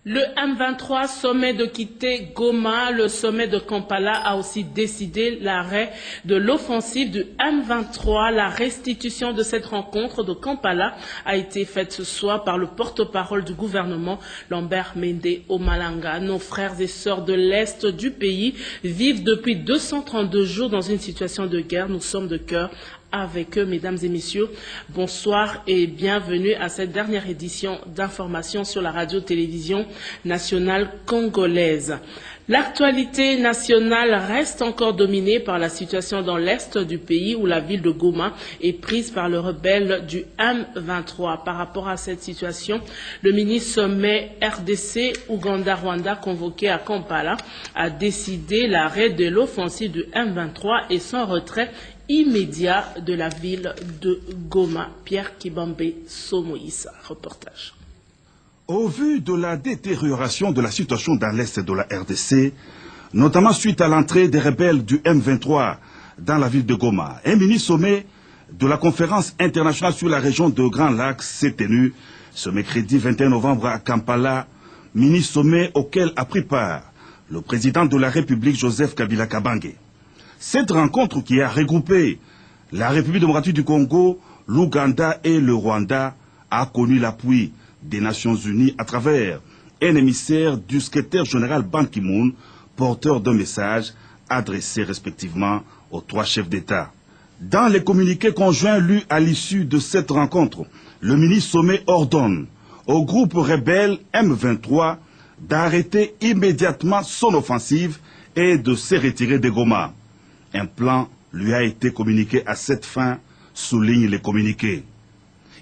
Le M23 sommet de quitter Goma, le sommet de Kampala a aussi décidé l'arrêt de l'offensive du M23. La restitution de cette rencontre de Kampala a été faite ce soir par le porte-parole du gouvernement, Lambert Mende Omalanga. Nos frères et sœurs de l'Est du pays vivent depuis 232 jours dans une situation de guerre. Nous sommes de cœur avec eux, mesdames et messieurs. Bonsoir et bienvenue à cette dernière édition d'information sur la radio-télévision nationale congolaise. L'actualité nationale reste encore dominée par la situation dans l'est du pays où la ville de Goma est prise par le rebelle du M23. Par rapport à cette situation, le mini-sommet RDC Ouganda-Rwanda convoqué à Kampala a décidé l'arrêt de l'offensive du M23 et son retrait immédiat de la ville de Goma. Pierre Kibambe Somoïsa, reportage. Au vu de la détérioration de la situation dans l'est de la RDC, notamment suite à l'entrée des rebelles du M23 dans la ville de Goma, un mini-sommet de la conférence internationale sur la région de Grand Lac s'est tenu ce mercredi 21 novembre à Kampala, mini-sommet auquel a pris part le président de la République Joseph Kabila Kabange. Cette rencontre qui a regroupé la République démocratique du Congo, l'Ouganda et le Rwanda a connu l'appui des Nations Unies à travers un émissaire du secrétaire général Ban Ki-moon, porteur d'un message adressé respectivement aux trois chefs d'État. Dans les communiqués conjoints lus à l'issue de cette rencontre, le mini-sommet ordonne au groupe rebelle M23 d'arrêter immédiatement son offensive et de se retirer de Goma. Un plan lui a été communiqué à cette fin, soulignent les communiqués.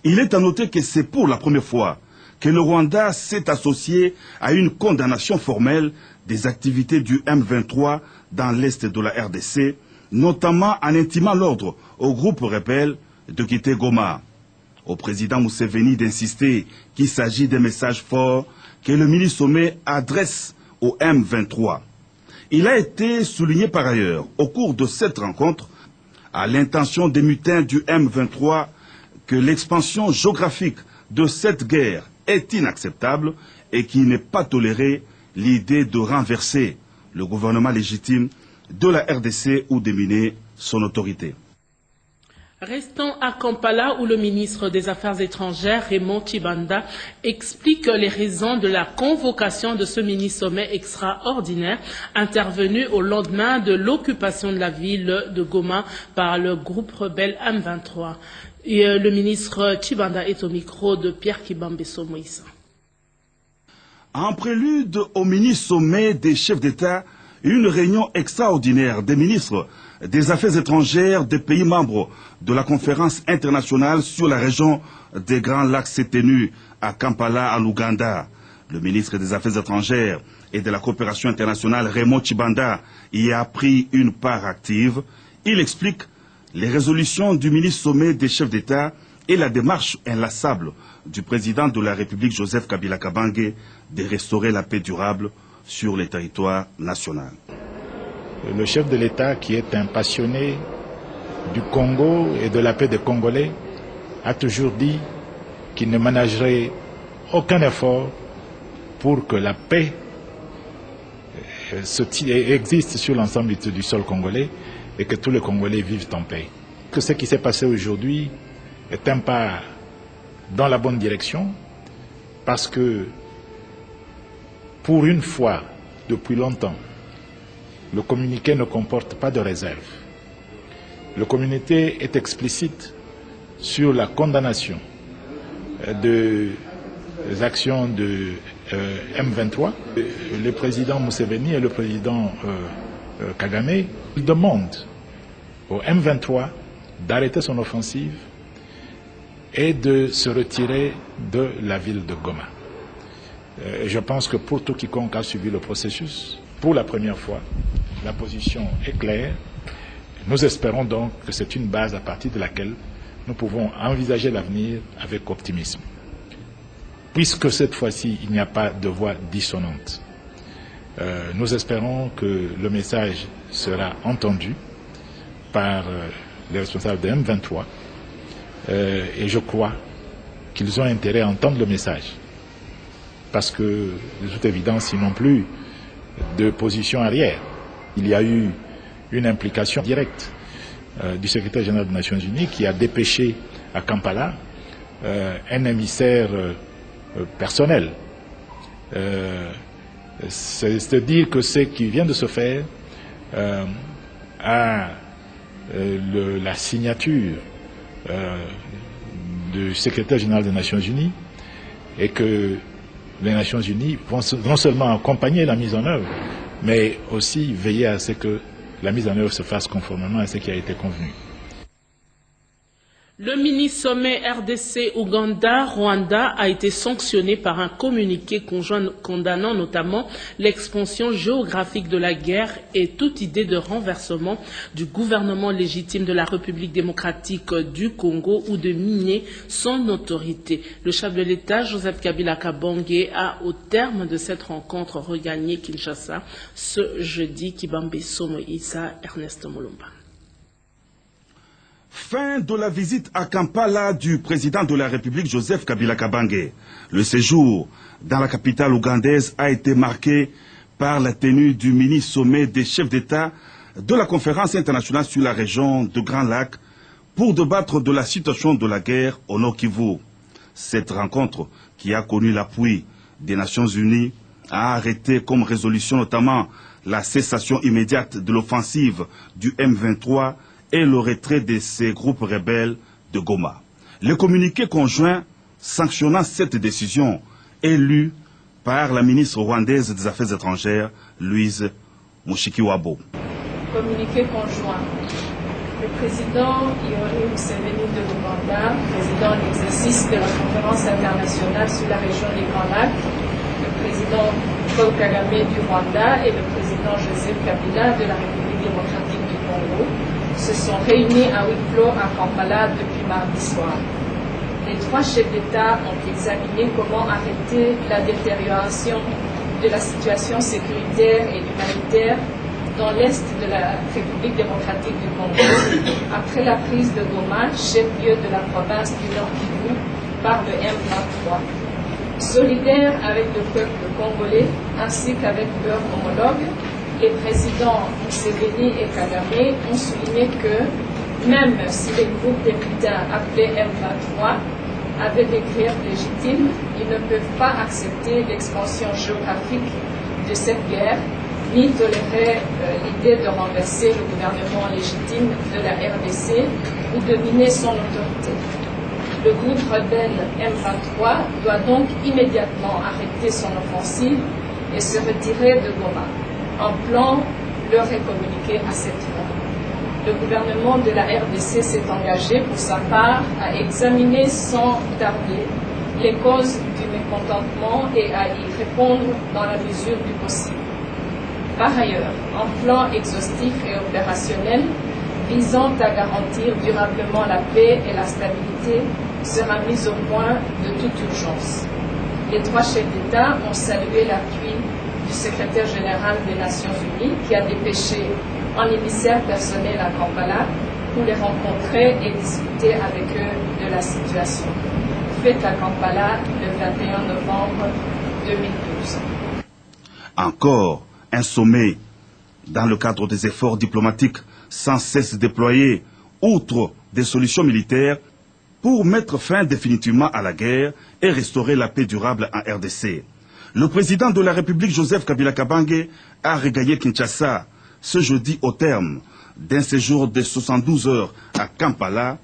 Il est à noter que c'est pour la première fois que le Rwanda s'est associé à une condamnation formelle des activités du M23 dans l'est de la RDC, notamment en intimant l'ordre au groupe rebelle de quitter Goma. Au président Museveni d'insister qu'il s'agit d'un message fort que le mini-sommet adresse au M23. Il a été souligné par ailleurs, au cours de cette rencontre, à l'intention des mutins du M23, que l'expansion géographique de cette guerre est inacceptable et qu'il n'est pas toléré l'idée de renverser le gouvernement légitime de la RDC ou d'éminer son autorité. Restons à Kampala où le ministre des Affaires étrangères, Raymond Tshibanda, explique les raisons de la convocation de ce mini-sommet extraordinaire intervenu au lendemain de l'occupation de la ville de Goma par le groupe rebelle M23. Et le ministre Tshibanda est au micro de Pierre Kibambe Somoïsa. En prélude au mini-sommet des chefs d'État, une réunion extraordinaire des ministres des Affaires étrangères des pays membres de la conférence internationale sur la région des Grands Lacs s'est tenue à Kampala, en Ouganda. Le ministre des Affaires étrangères et de la coopération internationale, Raymond Tshibanda, y a pris une part active. Il explique les résolutions du mini-sommet des chefs d'État et la démarche inlassable du président de la République, Joseph Kabila Kabange, de restaurer la paix durable sur le territoire national. Le chef de l'État, qui est un passionné du Congo et de la paix des Congolais, a toujours dit qu'il ne ménagerait aucun effort pour que la paix existe sur l'ensemble du sol congolais et que tous les Congolais vivent en paix. Que ce qui s'est passé aujourd'hui est un pas dans la bonne direction parce que pour une fois, depuis longtemps, le communiqué ne comporte pas de réserve. Le communiqué est explicite sur la condamnation des actions de M23. Le président Museveni et le président Kagame demandent au M23 d'arrêter son offensive et de se retirer de la ville de Goma. Je pense que pour tout quiconque a suivi le processus, pour la première fois, la position est claire. Nous espérons donc que c'est une base à partir de laquelle nous pouvons envisager l'avenir avec optimisme. Puisque cette fois-ci, il n'y a pas de voix dissonante, nous espérons que le message sera entendu par les responsables de M23 et je crois qu'ils ont intérêt à entendre le message. parce que, de toute évidence, ils n'ont plus de position arrière. Il y a eu une implication directe du secrétaire général des Nations Unies qui a dépêché à Kampala un émissaire personnel. C'est-à-dire que ce qui vient de se faire à la signature du secrétaire général des Nations Unies et que les Nations Unies vont non seulement accompagner la mise en œuvre, mais aussi veiller à ce que la mise en œuvre se fasse conformément à ce qui a été convenu. Le mini-sommet RDC-Ouganda-Rwanda a été sanctionné par un communiqué conjoint condamnant notamment l'expansion géographique de la guerre et toute idée de renversement du gouvernement légitime de la République démocratique du Congo ou de miner son autorité. Le chef de l'État, Joseph Kabila Kabange, a au terme de cette rencontre regagné Kinshasa ce jeudi. Kibambe Somo Issa, Ernest Molumba. Fin de la visite à Kampala du président de la République Joseph Kabila Kabange. Le séjour dans la capitale ougandaise a été marqué par la tenue du mini-sommet des chefs d'État de la conférence internationale sur la région de Grand Lac pour débattre de la situation de la guerre au Nord Kivu. Cette rencontre, qui a connu l'appui des Nations Unies, a arrêté comme résolution notamment la cessation immédiate de l'offensive du M23 et le retrait de ces groupes rebelles de Goma. Le communiqué conjoint sanctionnant cette décision est lu par la ministre rwandaise des Affaires étrangères, Louise Mushikiwabo. Communiqué conjoint. Le président Yoweri Museveni de l'Ouganda, président en exercice de la conférence internationale sur la région des Grands Lacs, le président Paul Kagame du Rwanda et le président Joseph Kabila de la République démocratique du Congo se sont réunis à huis clos à Kampala depuis mardi soir. Les trois chefs d'État ont examiné comment arrêter la détérioration de la situation sécuritaire et humanitaire dans l'est de la République démocratique du Congo après la prise de Goma, chef-lieu de la province du Nord Kivu, par le M23. Solidaires avec le peuple congolais ainsi qu'avec leurs homologues, les présidents Museveni et Kagame ont souligné que même si les groupes des militaires appelés M23 avaient des griefs légitimes, ils ne peuvent pas accepter l'expansion géographique de cette guerre, ni tolérer l'idée de renverser le gouvernement légitime de la RDC ou de miner son autorité. Le groupe rebelle M23 doit donc immédiatement arrêter son offensive et se retirer de Goma. Un plan leur est communiqué à cette fin. Le gouvernement de la RDC s'est engagé pour sa part à examiner sans tarder les causes du mécontentement et à y répondre dans la mesure du possible. Par ailleurs, un plan exhaustif et opérationnel visant à garantir durablement la paix et la stabilité sera mis au point de toute urgence. Les trois chefs d'État ont salué l'appui du secrétaire général des Nations Unies qui a dépêché un émissaire personnel à Kampala pour les rencontrer et discuter avec eux de la situation. Faite à Kampala le 21 novembre 2012. Encore un sommet dans le cadre des efforts diplomatiques sans cesse déployés, outre des solutions militaires, pour mettre fin définitivement à la guerre et restaurer la paix durable en RDC. Le président de la République, Joseph Kabila Kabange, a regagné Kinshasa ce jeudi au terme d'un séjour de 72 heures à Kampala.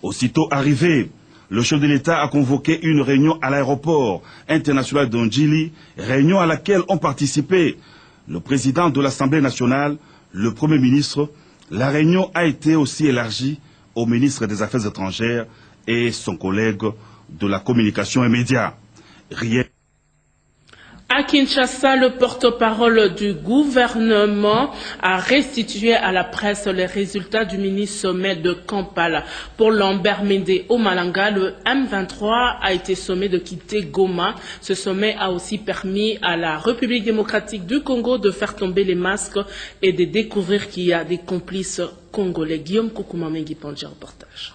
Aussitôt arrivé, le chef de l'État a convoqué une réunion à l'aéroport international de Njili, réunion à laquelle ont participé le président de l'Assemblée nationale, le Premier ministre. La réunion a été aussi élargie au ministre des Affaires étrangères et son collègue de la communication et médias. Rien. À Kinshasa, le porte-parole du gouvernement a restitué à la presse les résultats du mini-sommet de Kampala. Pour Lambert Mende Omalanga, le M23 a été sommé de quitter Goma. Ce sommet a aussi permis à la République démocratique du Congo de faire tomber les masques et de découvrir qu'il y a des complices congolais. Guillaume Koukoumamengi Pandji, reportage.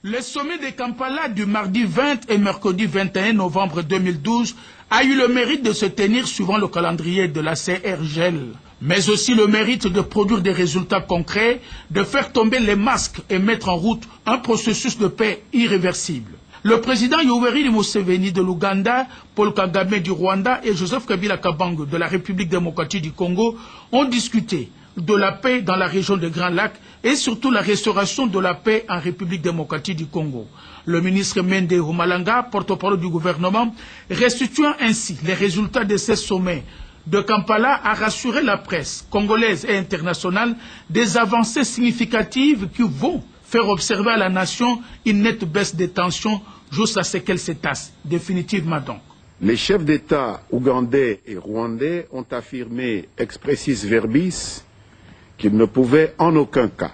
Le sommet de Kampala du mardi 20 et mercredi 21 novembre 2012 a eu le mérite de se tenir suivant le calendrier de la CRGL, mais aussi le mérite de produire des résultats concrets, de faire tomber les masques et mettre en route un processus de paix irréversible. Le président Yoweri Museveni de l'Ouganda, Paul Kagame du Rwanda et Joseph Kabila Kabange de la République démocratique du Congo ont discuté de la paix dans la région des Grands Lacs et surtout la restauration de la paix en République démocratique du Congo. Le ministre Mende Omalanga, porte-parole du gouvernement, restituant ainsi les résultats de ces sommets de Kampala, a rassuré la presse congolaise et internationale des avancées significatives qui vont faire observer à la nation une nette baisse des tensions jusqu'à ce qu'elle se tasse, définitivement donc. Les chefs d'État ougandais et rwandais ont affirmé expressis verbis qu'ils ne pouvaient en aucun cas,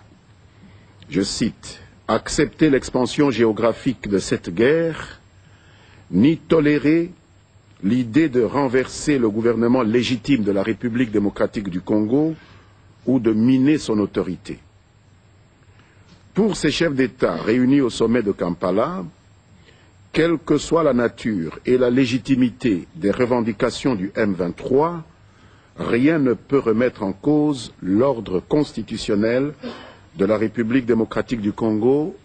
je cite, accepter l'expansion géographique de cette guerre, ni tolérer l'idée de renverser le gouvernement légitime de la République démocratique du Congo ou de miner son autorité. Pour ces chefs d'État réunis au sommet de Kampala, quelle que soit la nature et la légitimité des revendications du M23, rien ne peut remettre en cause l'ordre constitutionnel de la République démocratique du Congo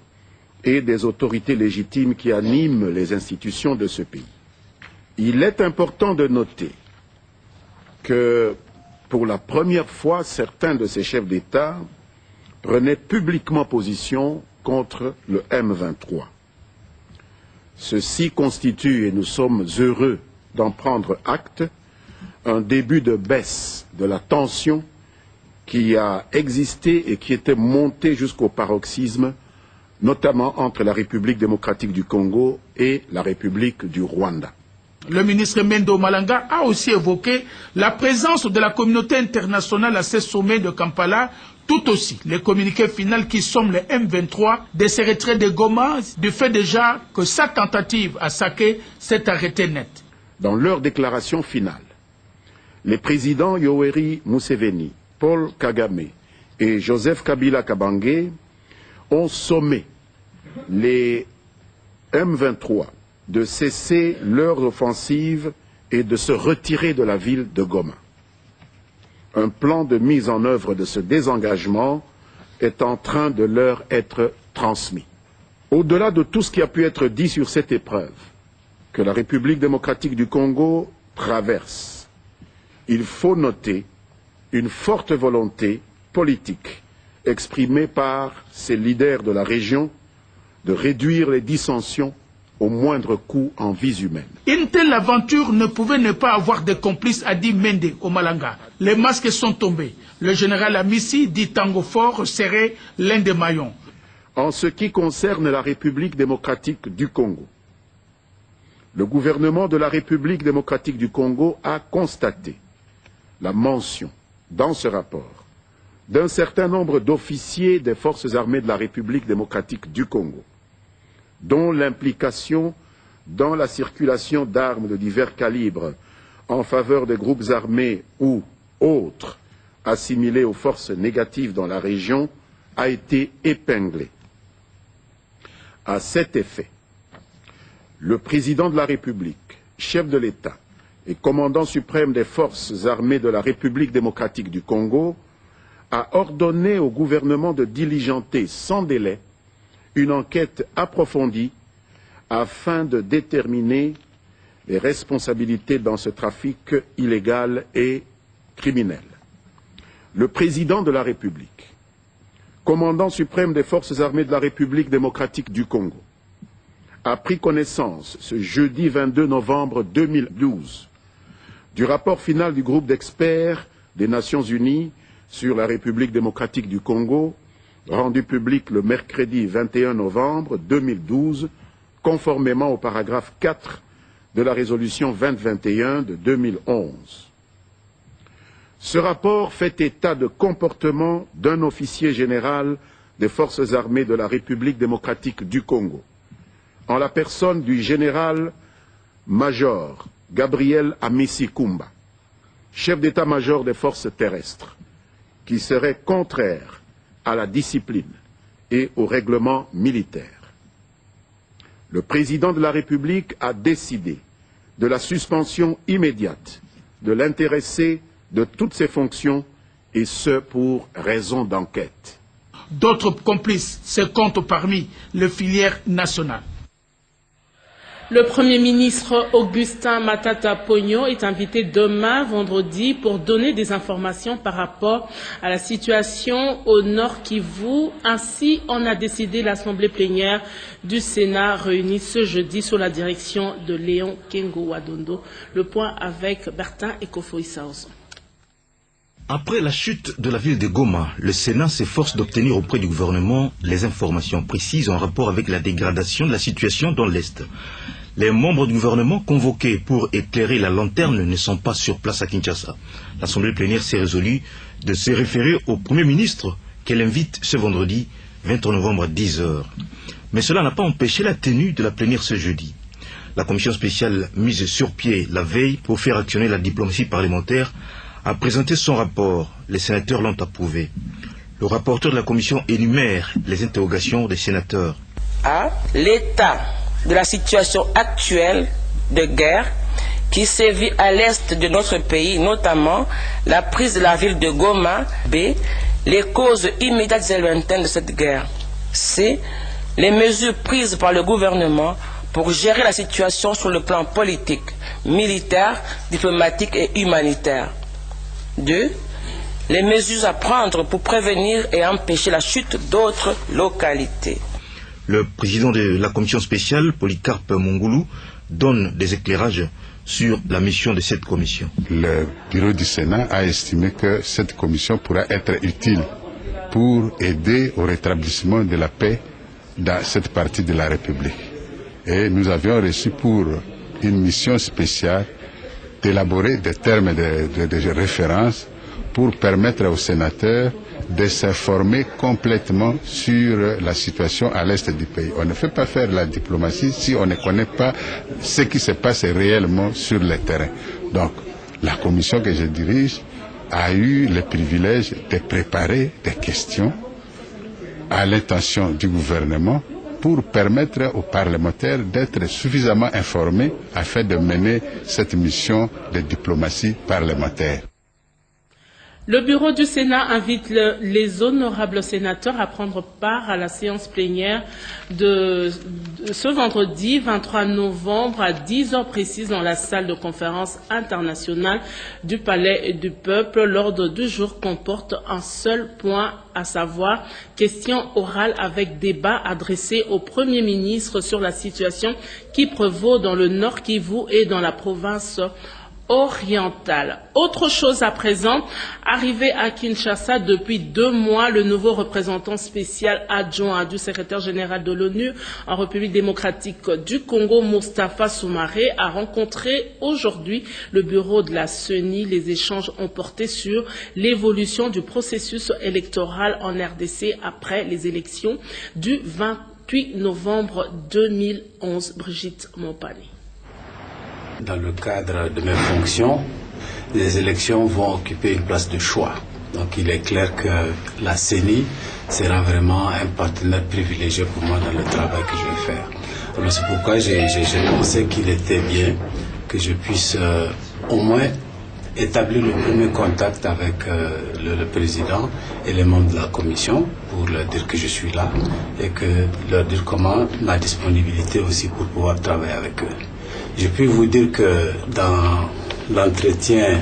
et des autorités légitimes qui animent les institutions de ce pays. Il est important de noter que, pour la première fois, certains de ces chefs d'État prenaient publiquement position contre le M23. Ceci constitue, et nous sommes heureux d'en prendre acte, un début de baisse de la tension qui a existé et qui était montée jusqu'au paroxysme, notamment entre la République démocratique du Congo et la République du Rwanda. Le ministre Mende Omalanga a aussi évoqué la présence de la communauté internationale à ce sommet de Kampala, tout aussi les communiqués finaux qui somment le M23 de ce retrait de Goma, du fait déjà que sa tentative à saquer s'est arrêtée net. Dans leur déclaration finale, les présidents Yoweri Museveni, Paul Kagame et Joseph Kabila Kabange ont sommé les M23 de cesser leur offensive et de se retirer de la ville de Goma. Un plan de mise en œuvre de ce désengagement est en train de leur être transmis. Au-delà de tout ce qui a pu être dit sur cette épreuve que la République démocratique du Congo traverse, il faut noter une forte volonté politique exprimée par ses leaders de la région de réduire les dissensions au moindre coût en vies humaines. Une telle aventure ne pouvait ne pas avoir de complices, a dit Mende Omalanga. Les masques sont tombés. Le général Amissi, dit Tango Fort, serait l'un des maillons. En ce qui concerne la République démocratique du Congo, le gouvernement de la République démocratique du Congo a constaté la mention dans ce rapport d'un certain nombre d'officiers des forces armées de la République démocratique du Congo, dont l'implication dans la circulation d'armes de divers calibres en faveur des groupes armés ou autres assimilés aux forces négatives dans la région a été épinglée. À cet effet, le président de la République, chef de l'État et commandant suprême des forces armées de la République démocratique du Congo a ordonné au gouvernement de diligenter sans délai une enquête approfondie afin de déterminer les responsabilités dans ce trafic illégal et criminel. Le président de la République, commandant suprême des forces armées de la République démocratique du Congo, a pris connaissance ce jeudi 22 novembre 2012 du rapport final du groupe d'experts des Nations Unies sur la République démocratique du Congo, rendu public le mercredi 21 novembre 2012, conformément au paragraphe 4 de la résolution 2021 de 2011. Ce rapport fait état de comportement d'un officier général des forces armées de la République démocratique du Congo, en la personne du général-major Gabriel Amissi Kumba, chef d'état-major des forces terrestres, qui serait contraire à la discipline et au règlement militaire. le président de la République a décidé de la suspension immédiate de l'intéressé de toutes ses fonctions, et ce pour raison d'enquête. D'autres complices se comptent parmi les filières nationales. Le Premier ministre Augustin Matata Ponyo est invité demain, vendredi, pour donner des informations par rapport à la situation au Nord Kivu. Ainsi, on a décidé l'Assemblée plénière du Sénat réunie ce jeudi sous la direction de Léon Kengo Wadondo. Le point avec Bertin Ekofoïsaoso. Après la chute de la ville de Goma, le Sénat s'efforce d'obtenir auprès du gouvernement les informations précises en rapport avec la dégradation de la situation dans l'Est. Les membres du gouvernement convoqués pour éclairer la lanterne ne sont pas sur place à Kinshasa. L'Assemblée plénière s'est résolue de se référer au Premier ministre qu'elle invite ce vendredi 23 novembre à 10h. Mais cela n'a pas empêché la tenue de la plénière ce jeudi. La commission spéciale mise sur pied la veille pour faire actionner la diplomatie parlementaire a présenté son rapport. Les sénateurs l'ont approuvé. Le rapporteur de la commission énumère les interrogations des sénateurs. À l'état de la situation actuelle de guerre qui sévit à l'est de notre pays, notamment la prise de la ville de Goma. B. Les causes immédiates et lointaines de cette guerre. C. Les mesures prises par le gouvernement pour gérer la situation sur le plan politique, militaire, diplomatique et humanitaire. 2. Les mesures à prendre pour prévenir et empêcher la chute d'autres localités. Le président de la commission spéciale, Polycarpe Mongoulou, donne des éclairages sur la mission de cette commission. Le bureau du Sénat a estimé que cette commission pourra être utile pour aider au rétablissement de la paix dans cette partie de la République. Et nous avions reçu pour une mission spéciale d'élaborer des termes de référence pour permettre aux sénateurs de s'informer complètement sur la situation à l'est du pays. On ne fait pas faire la diplomatie si on ne connaît pas ce qui se passe réellement sur le terrain. Donc, la commission que je dirige a eu le privilège de préparer des questions à l'intention du gouvernement pour permettre aux parlementaires d'être suffisamment informés afin de mener cette mission de diplomatie parlementaire. Le bureau du Sénat invite les honorables sénateurs à prendre part à la séance plénière de ce vendredi 23 novembre à 10h précises dans la salle de conférence internationale du Palais du Peuple. L'ordre du jour comporte un seul point, à savoir question orale avec débat adressé au Premier ministre sur la situation qui prévaut dans le Nord Kivu et dans la province orientale. Autre chose à présent, arrivé à Kinshasa depuis 2 mois, le nouveau représentant spécial adjoint du secrétaire général de l'ONU en République démocratique du Congo, Moustapha Soumaré, a rencontré aujourd'hui le bureau de la CENI. Les échanges ont porté sur l'évolution du processus électoral en RDC après les élections du 28 novembre 2011. Brigitte Mompani. Dans le cadre de mes fonctions, les élections vont occuper une place de choix. Donc il est clair que la CENI sera vraiment un partenaire privilégié pour moi dans le travail que je vais faire. Alors c'est pourquoi j'ai pensé qu'il était bien que je puisse au moins établir le premier contact avec le président et les membres de la commission pour leur dire que je suis là et que leur dire comment ma disponibilité aussi pour pouvoir travailler avec eux. Je puis vous dire que dans l'entretien,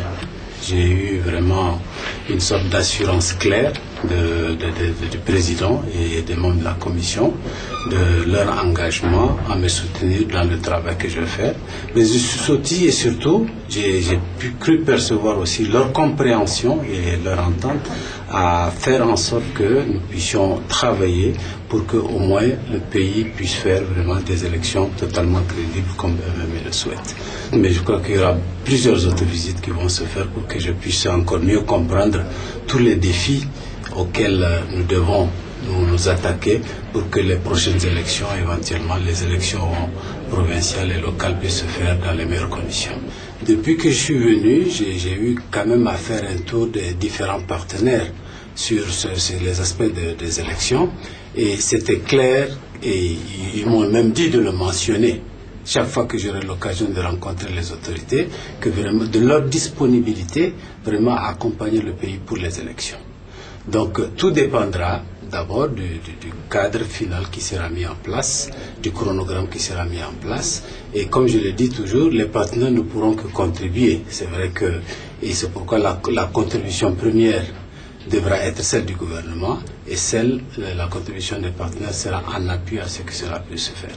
j'ai eu vraiment une sorte d'assurance claire du président et des membres de la commission, de leur engagement à me soutenir dans le travail que je vais faire. Mais je suis aussi et surtout, j'ai cru percevoir aussi leur compréhension et leur entente à faire en sorte que nous puissions travailler pour que au moins le pays puisse faire vraiment des élections totalement crédibles comme eux-mêmes le souhaitent. Mais je crois qu'il y aura plusieurs autres visites qui vont se faire pour que je puisse encore mieux comprendre tous les défis auxquels nous devons nous attaquer pour que les prochaines élections, éventuellement les élections provinciales et locales, puissent se faire dans les meilleures conditions. Depuis que je suis venu, j'ai eu quand même à faire un tour des différents partenaires sur les aspects des élections et c'était clair Et ils m'ont même dit de le mentionner chaque fois que j'aurai l'occasion de rencontrer les autorités, que vraiment de leur disponibilité vraiment à accompagner le pays pour les élections. Donc tout dépendra d'abord du cadre final qui sera mis en place, du chronogramme qui sera mis en place. Et comme je le dis toujours, les partenaires ne pourront que contribuer. C'est vrai que, et c'est pourquoi la contribution première devra être celle du gouvernement, et la contribution des partenaires sera en appui à ce que cela puisse se faire.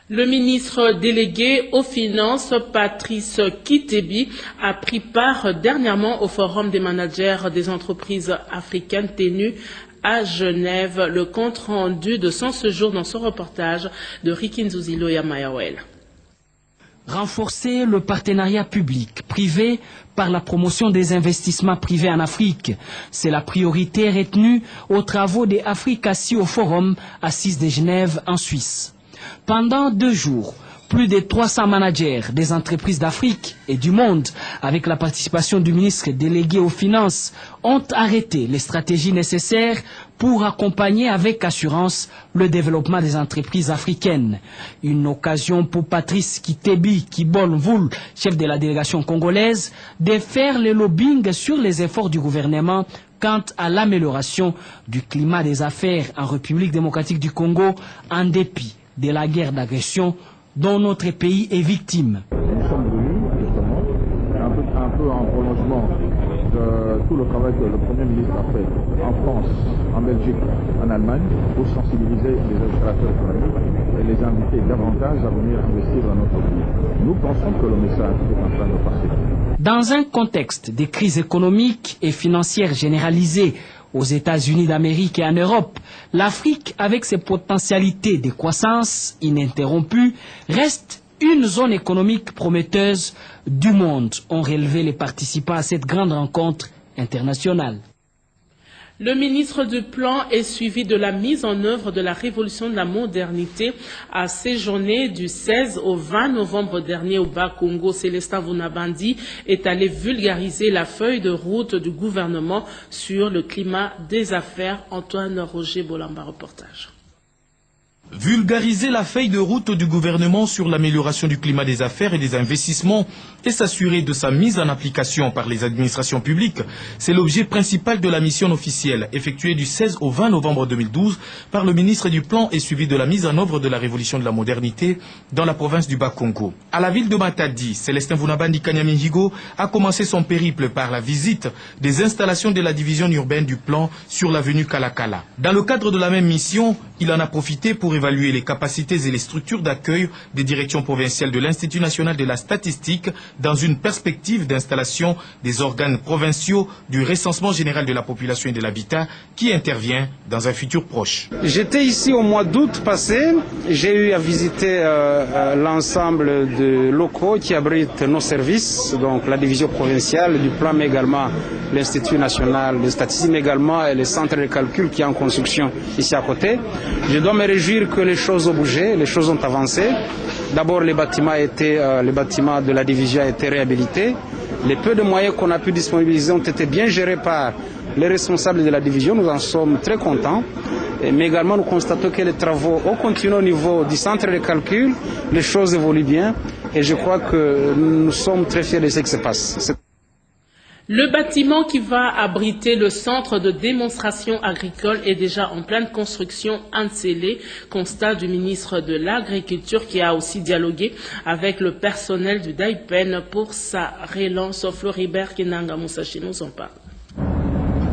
Le ministre délégué aux Finances, Patrice Kitebi, a pris part dernièrement au Forum des managers des entreprises africaines tenu à Genève. Le compte rendu de son séjour dans son reportage de Rikinzuzilo Yamayawel. Renforcer le partenariat public-privé par la promotion des investissements privés en Afrique. C'est la priorité retenue aux travaux des Africaci au Forum Assise de Genève en Suisse. Pendant 2 jours, plus de 300 managers des entreprises d'Afrique et du monde, avec la participation du ministre délégué aux Finances, ont arrêté les stratégies nécessaires pour accompagner avec assurance le développement des entreprises africaines. Une occasion pour Patrice Kitebi Kibolnvoul, chef de la délégation congolaise, de faire le lobbying sur les efforts du gouvernement quant à l'amélioration du climat des affaires en République démocratique du Congo, en dépit de la guerre d'agression dont notre pays est victime. Nous sommes venus, justement, un peu en prolongement de tout le travail que le Premier ministre a fait en France, en Belgique, en Allemagne, pour sensibiliser les opérateurs économiques et les inviter davantage à venir investir dans notre pays. Nous pensons que le message est en train de passer. Dans un contexte de crise économique et financière généralisée aux États-Unis d'Amérique et en Europe, l'Afrique, avec ses potentialités de croissance ininterrompues, reste une zone économique prometteuse du monde, ont relevé les participants à cette grande rencontre internationale. Le ministre du Plan est suivi de la mise en œuvre de la révolution de la modernité à séjourné du 16 au 20 novembre dernier au Bas-Congo. Célestin Vunabandi est allé vulgariser la feuille de route du gouvernement sur le climat des affaires. Antoine Roger Bolamba, reportage. Vulgariser la feuille de route du gouvernement sur l'amélioration du climat des affaires et des investissements et s'assurer de sa mise en application par les administrations publiques, c'est l'objet principal de la mission officielle effectuée du 16 au 20 novembre 2012 par le ministre du Plan et suivi de la mise en œuvre de la révolution de la modernité dans la province du Bas-Congo. À la ville de Matadi, Célestin Vunabandi Kanyamihigo a commencé son périple par la visite des installations de la division urbaine du Plan sur l'avenue Kalakala. Dans le cadre de la même mission, il en a profité pour évaluer les capacités et les structures d'accueil des directions provinciales de l'Institut national de la statistique dans une perspective d'installation des organes provinciaux du recensement général de la population et de l'habitat qui intervient dans un futur proche. J'étais ici au mois d'août passé, j'ai eu à visiter l'ensemble de locaux qui abritent nos services, donc la division provinciale du plan, mais également l'Institut national de statistique, mais également les centres de calcul qui est en construction ici à côté. Je dois me réjouir que les choses ont bougé, les choses ont avancé. D'abord, les bâtiments de la division ont été réhabilités. Les peu de moyens qu'on a pu disponibiliser ont été bien gérés par les responsables de la division. Nous en sommes très contents. Mais également, nous constatons que les travaux ont continué au niveau du centre de calcul. Les choses évoluent bien. Et je crois que nous sommes très fiers de ce qui se passe. Le bâtiment qui va abriter le centre de démonstration agricole est déjà en pleine construction Ansélé, constat du ministre de l'Agriculture qui a aussi dialogué avec le personnel du DAIPEN pour sa relance. Floribert Kenanga Moussachi nous en parle.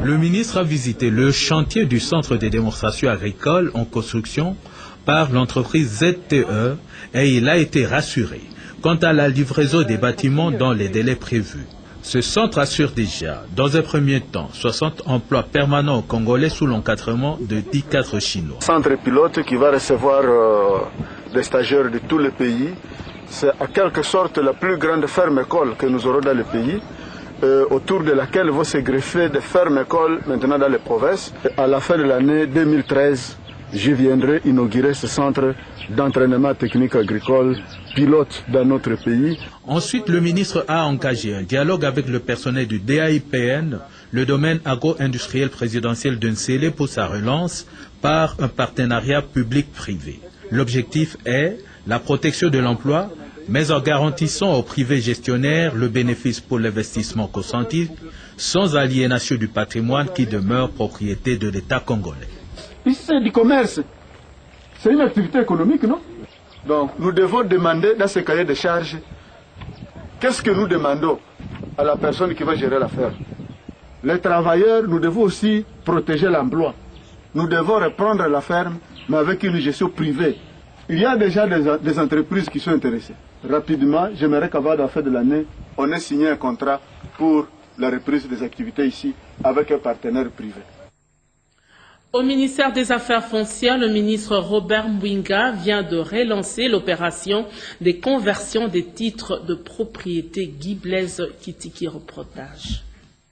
Le ministre a visité le chantier du centre de démonstration agricole en construction par l'entreprise ZTE et il a été rassuré quant à la livraison des bâtiments dans les délais prévus. Ce centre assure déjà, dans un premier temps, 60 emplois permanents aux Congolais sous l'encadrement de 10 cadres chinois. Centre pilote qui va recevoir des stagiaires de tous les pays. C'est en quelque sorte la plus grande ferme-école que nous aurons dans le pays, autour de laquelle vont se greffer des fermes-écoles maintenant dans les provinces. À la fin de l'année 2013, je viendrai inaugurer ce centre d'entraînement technique agricole pilote dans notre pays. Ensuite, le ministre a engagé un dialogue avec le personnel du DAIPN le domaine agro-industriel présidentiel de Nsele pour sa relance par un partenariat public-privé. L'objectif est la protection de l'emploi, mais en garantissant aux privés gestionnaires le bénéfice pour l'investissement consenti, sans aliénation du patrimoine qui demeure propriété de l'État congolais. Ici, c'est du commerce. C'est une activité économique, non? Donc, nous devons demander dans ce cahier de charges, qu'est-ce que nous demandons à la personne qui va gérer l'affaire? Les travailleurs, nous devons aussi protéger l'emploi. Nous devons reprendre la ferme, mais avec une gestion privée. Il y a déjà des entreprises qui sont intéressées. Rapidement, j'aimerais qu'avant la fin de l'année, on ait signé un contrat pour la reprise des activités ici avec un partenaire privé. Au ministère des Affaires foncières, le ministre Robert Mwinga vient de relancer l'opération des conversions des titres de propriété. Guy Blaise Kitiki, reportage.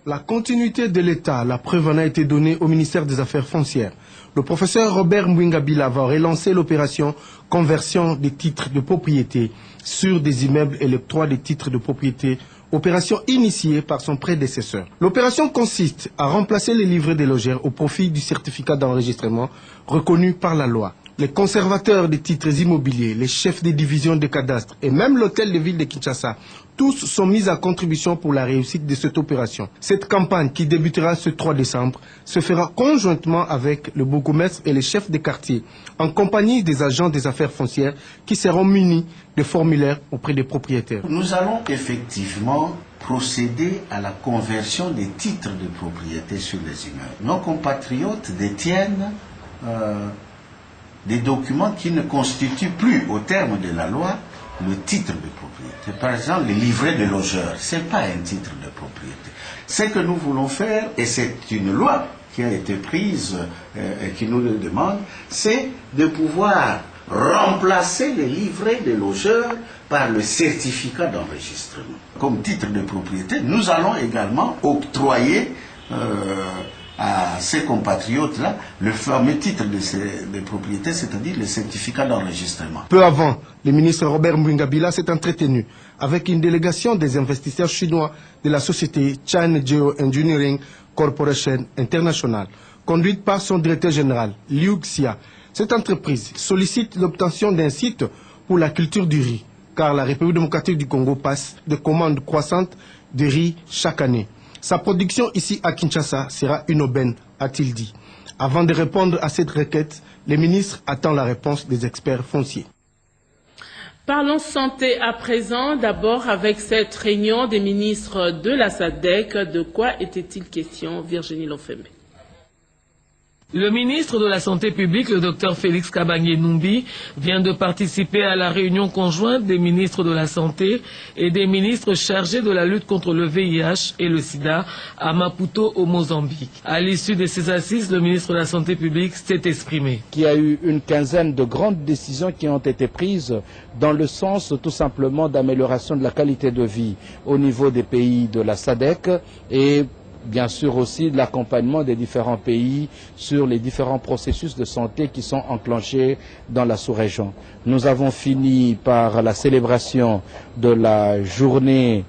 La continuité de l'État, la preuve en a été donnée au ministère des Affaires foncières. Le professeur Robert Mwinga Bila va relancer l'opération conversion des titres de propriété sur des immeubles et l'octroi des titres de propriété, opération initiée par son prédécesseur. L'opération consiste à remplacer les livrets des logeurs au profit du certificat d'enregistrement reconnu par la loi. Les conservateurs des titres immobiliers, les chefs des divisions de cadastre et même l'hôtel de ville de Kinshasa, tous sont mis à contribution pour la réussite de cette opération. Cette campagne, qui débutera ce 3 décembre, se fera conjointement avec le bourgmestre et les chefs de quartier, en compagnie des agents des affaires foncières qui seront munis de formulaires auprès des propriétaires. Nous allons effectivement procéder à la conversion des titres de propriété sur les immeubles. Nos compatriotes détiennent des documents qui ne constituent plus, au terme de la loi, le titre de propriété. Par exemple, les livrets de logeurs, ce n'est pas un titre de propriété. Ce que nous voulons faire, et c'est une loi qui a été prise et qui nous le demande, c'est de pouvoir remplacer les livrets de logeurs par le certificat d'enregistrement. Comme titre de propriété, nous allons également octroyer à ces compatriotes-là le fameux titre de propriété, c'est-à-dire le certificat d'enregistrement. Peu avant, le ministre Robert Mwinga Bila s'est entretenu avec une délégation des investisseurs chinois de la société China Geo Engineering Corporation International, conduite par son directeur général, Liu Xia. Cette entreprise sollicite l'obtention d'un site pour la culture du riz, car la République démocratique du Congo passe de commandes croissantes de riz chaque année. Sa production ici à Kinshasa sera une aubaine, a-t-il dit. Avant de répondre à cette requête, le ministre attend la réponse des experts fonciers. Parlons santé à présent, d'abord avec cette réunion des ministres de la SADC. De quoi était-il question, Virginie Lofembe? Le ministre de la Santé publique, le Dr Félix Kabange-Numbi, vient de participer à la réunion conjointe des ministres de la Santé et des ministres chargés de la lutte contre le VIH et le sida à Maputo, au Mozambique. À l'issue de ces assises, le ministre de la Santé publique s'est exprimé. Il y a eu une quinzaine de grandes décisions qui ont été prises dans le sens tout simplement d'amélioration de la qualité de vie au niveau des pays de la SADC et bien sûr aussi de l'accompagnement des différents pays sur les différents processus de santé qui sont enclenchés dans la sous-région. Nous avons fini par la célébration de la journée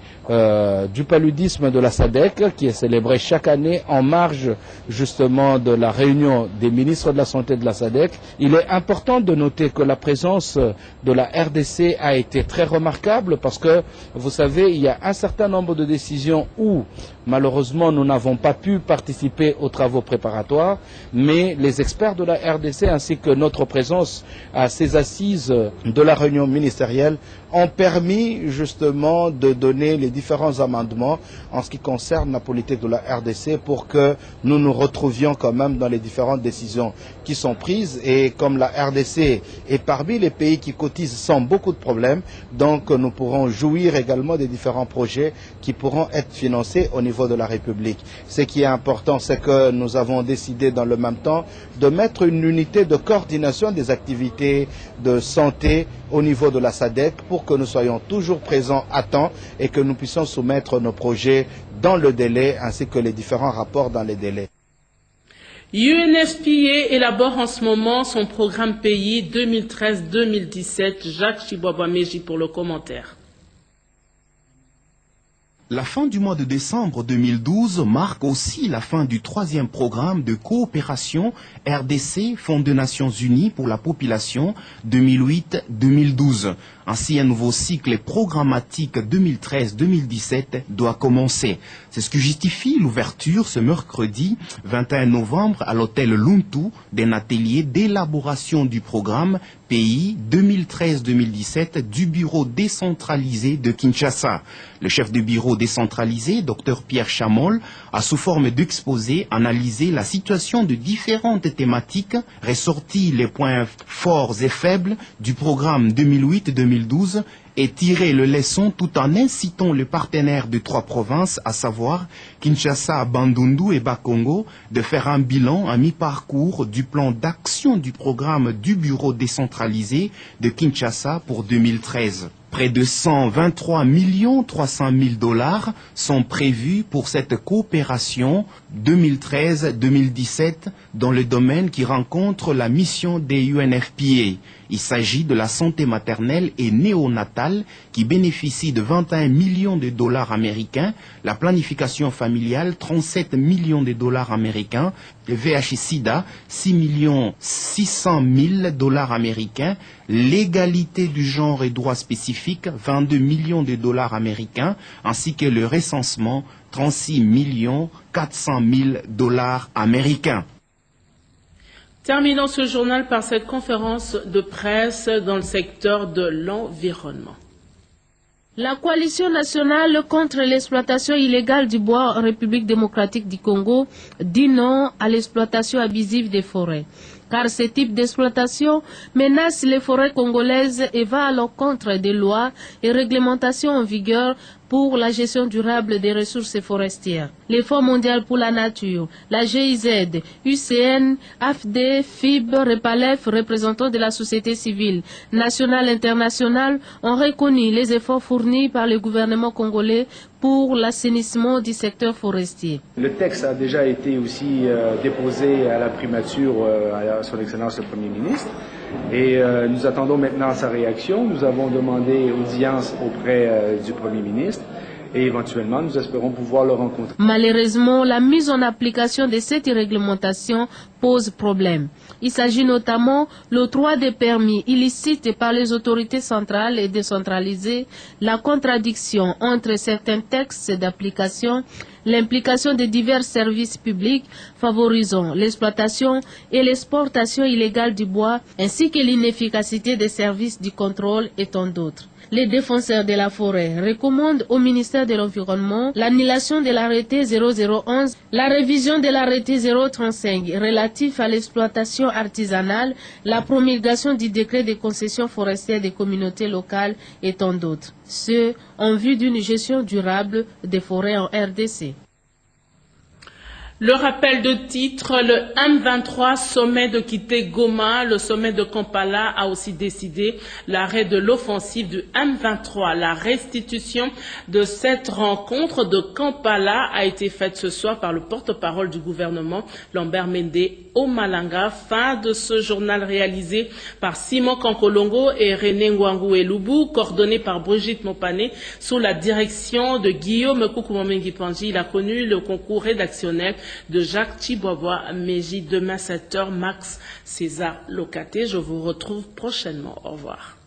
du paludisme de la SADC qui est célébrée chaque année en marge justement de la réunion des ministres de la Santé de la SADC. Il est important de noter que la présence de la RDC a été très remarquable parce que, vous savez, il y a un certain nombre de décisions où malheureusement nous n'avons pas pu participer aux travaux préparatoires, mais les experts de la RDC ainsi que notre présence à ces assises de la réunion ministérielle ont permis justement de donner les différents amendements en ce qui concerne la politique de la RDC pour que nous nous retrouvions quand même dans les différentes décisions qui sont prises. Et comme la RDC est parmi les pays qui cotisent sans beaucoup de problèmes, donc nous pourrons jouir également des différents projets qui pourront être financés au niveau de la République. Ce qui est important, c'est que nous avons décidé dans le même temps de mettre une unité de coordination des activités de santé au niveau de la SADC pour que nous soyons toujours présents à temps et que nous puissions soumettre nos projets dans le délai ainsi que les différents rapports dans les délais. UNFPA élabore en ce moment son programme pays 2013-2017. Jacques Chibouaba-Meji pour le commentaire. La fin du mois de décembre 2012 marque aussi la fin du 3e programme de coopération RDC, Fonds des Nations Unies pour la population 2008-2012. Ainsi, un nouveau cycle programmatique 2013-2017 doit commencer. C'est ce qui justifie l'ouverture ce mercredi 21 novembre à l'hôtel Luntu d'un atelier d'élaboration du programme pays 2013-2017 du bureau décentralisé de Kinshasa. Le chef du bureau décentralisé, Dr Pierre Chamol, a sous forme d'exposé analysé la situation de différentes thématiques, ressorti les points forts et faibles du programme 2008-2012 et tirer le leçon tout en incitant les partenaires de 3 provinces, à savoir Kinshasa, Bandundu et Bakongo, de faire un bilan à mi-parcours du plan d'action du programme du bureau décentralisé de Kinshasa pour 2013. Près de 123 300 000 $ sont prévus pour cette coopération 2013-2017 dans le domaine qui rencontre la mission des UNFPA. Il s'agit de la santé maternelle et néonatale qui bénéficie de 21 millions de $ américains, la planification familiale 37 millions de $ américains, le VIH-Sida 6 600 000 $ américains, l'égalité du genre et droits spécifiques 22 millions de $ américains, ainsi que le recensement 36 400 000 $ américains. Terminons ce journal par cette conférence de presse dans le secteur de l'environnement. La coalition nationale contre l'exploitation illégale du bois en République démocratique du Congo dit non à l'exploitation abusive des forêts. Car ce type d'exploitation menace les forêts congolaises et va à l'encontre des lois et réglementations en vigueur pour la gestion durable des ressources forestières. Les Fonds mondiaux pour la nature, la GIZ, UCN, AFD, FIB, REPALEF, représentants de la société civile nationale et internationale ont reconnu les efforts fournis par le gouvernement congolais pour l'assainissement du secteur forestier. Le texte a déjà été aussi déposé à la primature à son Excellence le Premier ministre et nous attendons maintenant sa réaction. Nous avons demandé audience auprès du Premier ministre et éventuellement nous espérons pouvoir le rencontrer. Malheureusement, la mise en application de cette réglementation pose problème. Il s'agit notamment l'octroi des permis illicites par les autorités centrales et décentralisées, la contradiction entre certains textes d'application, l'implication de divers services publics favorisant l'exploitation et l'exportation illégale du bois, ainsi que l'inefficacité des services du contrôle et tant d'autres. Les défenseurs de la forêt recommandent au ministère de l'Environnement l'annulation de l'arrêté 0011, la révision de l'arrêté 035 relatif à l'exploitation artisanale, la promulgation du décret de concession forestière des communautés locales et tant d'autres. Ce en vue d'une gestion durable des forêts en RDC. Le rappel de titre, le M23 sommet de quitter Goma, le sommet de Kampala a aussi décidé l'arrêt de l'offensive du M23. La restitution de cette rencontre de Kampala a été faite ce soir par le porte-parole du gouvernement, Lambert Mende Omalanga. Fin de ce journal réalisé par Simon Kankolongo et René Ngwangu Elubu, coordonné par Brigitte Mopane, sous la direction de Guillaume Koukoumamengi Panji. Il a connu le concours rédactionnel de Jacques Chibobois Meji. Demain 7h, Max César Locaté. Je vous retrouve prochainement. Au revoir.